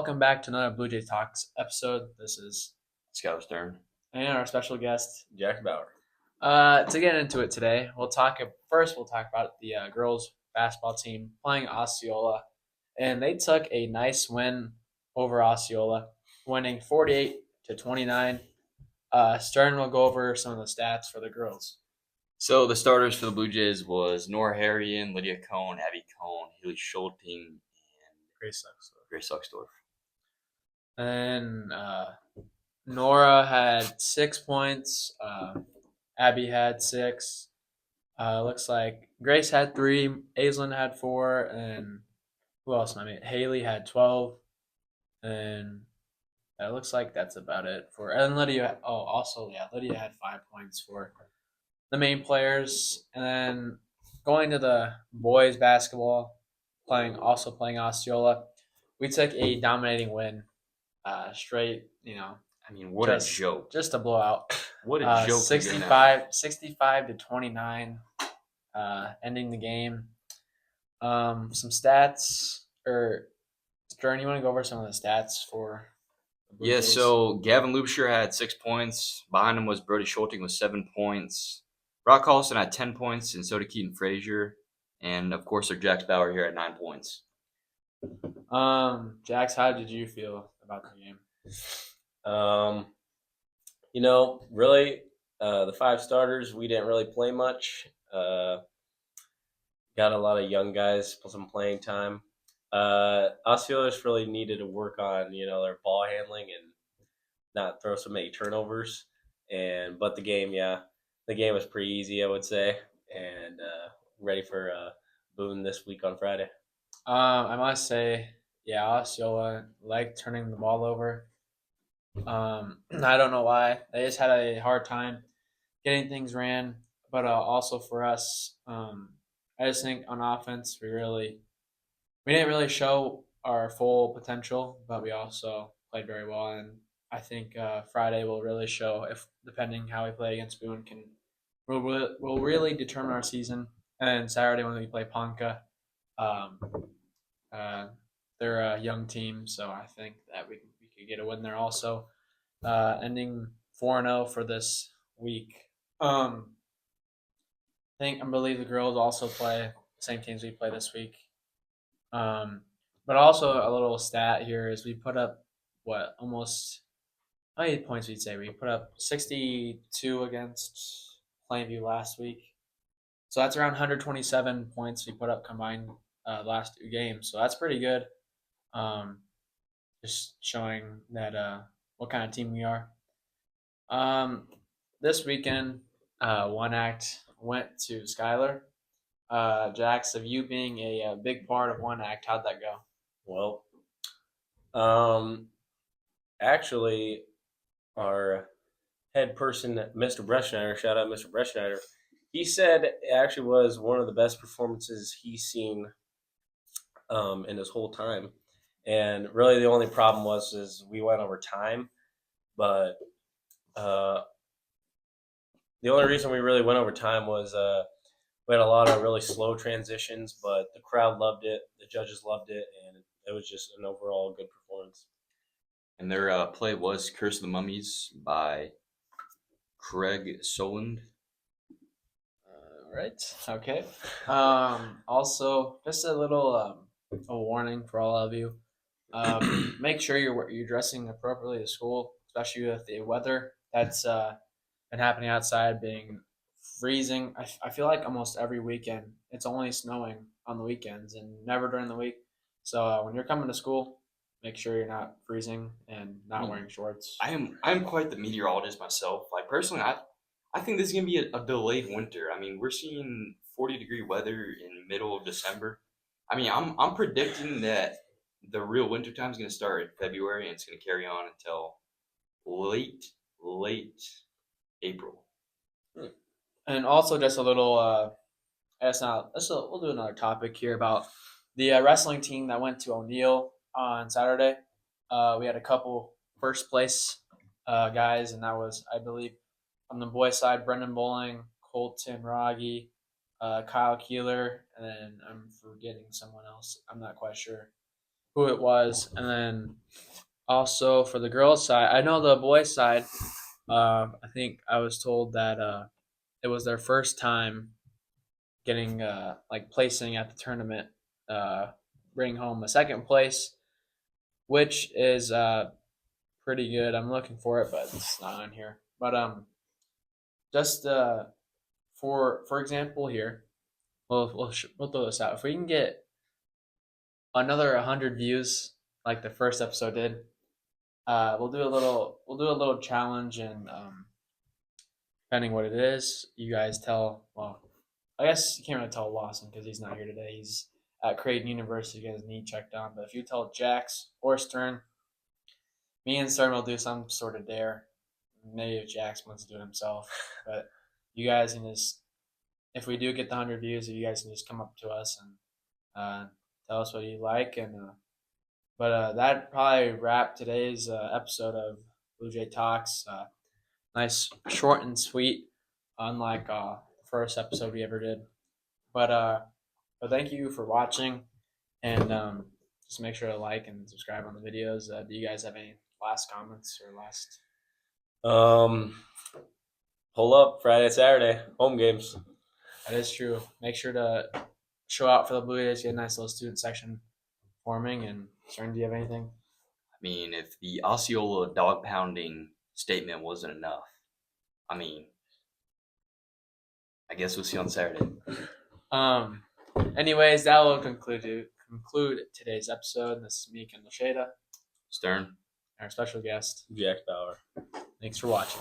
welcome back to another Bluejay Talks episode. This is Scout's turn. and our special guest. Jack Bauer. To get into it today, we'll talk about the girls basketball team playing Osceola, and they took a nice win over Osceola, winning 48-29. Stern will go over some of the stats for the girls. So the starters for the Blue Jays was Nora Harrian, Lydia Cohn, Abby Cohn, Haley Schulting, and Grace Sucksdorf. And Nora had 6 points. Abby had 6. Looks like Grace had 3. Aislinn had 4. And who else? Haley had 12. And it looks like that's about it for. And Lydia. Oh, also, yeah, Lydia had 5 points for the main players. And then going to the boys basketball, playing Osceola, we took a dominating win. Straight, What a joke. Just a blowout. What a joke. 65-29, ending the game. Some stats, or Stern, you want to go over some of the stats for the Blue Jays? So Gavin Lubscher had 6 points. Behind him was Brody Schulting with 7 points. Brock Collison had 10 points, and so did Keaton Frazier. And, of course, their Jax Bauer here at 9 points. Jax, how did you feel about the game? Really, the 5 starters, we didn't really play much. Got a lot of young guys, some playing time. Osceola just really needed to work on, their ball handling and not throw so many turnovers. But the game was pretty easy, I would say, and ready for Boone this week on Friday. I must say, yeah, Osceola liked turning the ball over. I don't know why. They just had a hard time getting things ran. But also for us, I just think on offense, we didn't really show our full potential, but we also played very well. And I think Friday will really show, if depending how we play against Boone, will really determine our season. And Saturday when we play Ponca, they're a young team, so I think that we could get a win there also. Ending 4-0 for this week. I believe the girls also play the same teams we play this week. But also a little stat here is we put up how many points we'd say? We put up 62 against Plainview last week. So that's around 127 points we put up combined last 2 games. So that's pretty good. Just showing that what kind of team we are. This weekend, One Act went to Schuyler. Jax, of you being a big part of One Act, how'd that go? Well, actually, our head person, Mr. Breschneider, shout out Mr. Breschneider, he said it actually was one of the best performances he's seen in his whole time. And really the only problem is we went over time. But the only reason we really went over time was we had a lot of really slow transitions, but the crowd loved it, the judges loved it, and it was just an overall good performance. And their play was Curse of the Mummies by Craig Soland. Right. Okay. Also, just a little a warning for all of you. Make sure you're dressing appropriately to school, especially with the weather that's been happening outside, being freezing. I feel like almost every weekend it's only snowing on the weekends and never during the week. So when you're coming to school, make sure you're not freezing and not wearing shorts. I'm quite the meteorologist myself. Like personally, I think this is gonna be a delayed winter. I mean, we're seeing 40-degree weather in middle of December. I mean, I'm predicting that the real winter time is gonna start in February and it's gonna carry on until late April. And also just a little we'll do another topic here about the wrestling team that went to O'Neill on Saturday. We had a couple first place guys, and that was, I believe, on the boys' side, Brendan Bowling, Colton Rogge, Kyle Keeler, and then I'm forgetting someone else. I'm not quite sure. who it was, and then also for the girls' side, I know the boys' side. I think I was told that it was their first time getting like placing at the tournament, bring home a second place, which is pretty good. I'm looking for it, but it's not on here. But just for example here, we'll throw this out. If we can get another 100 views like the first episode did, we'll do a little challenge, and depending what it is, you guys tell. Well, I guess you can't really tell Lawson because he's not here today. He's at Creighton University getting his knee checked on. But if you tell Jax or Stern, me and Stern will do some sort of dare. Maybe if Jax wants to do it himself, but you guys can just, if we do get the 100 views, if you guys can just come up to us and tell us what you like, and but that probably wrapped today's episode of Bluejay Talks. Nice, short and sweet, unlike the first episode we ever did. But thank you for watching, and just make sure to like and subscribe on the videos. Do you guys have any last comments or last? Pull up Friday, Saturday, home games. That is true. Make sure to show out for the Blue Jays. Get a nice little student section forming. And Stern, do you have anything? I mean, if the Osceola dog pounding statement wasn't enough, I mean, I guess we'll see on Saturday. Anyways, that will conclude today's episode. This is me, Kendall Shada, Stern. our special guest, Jack Bauer. Thanks for watching.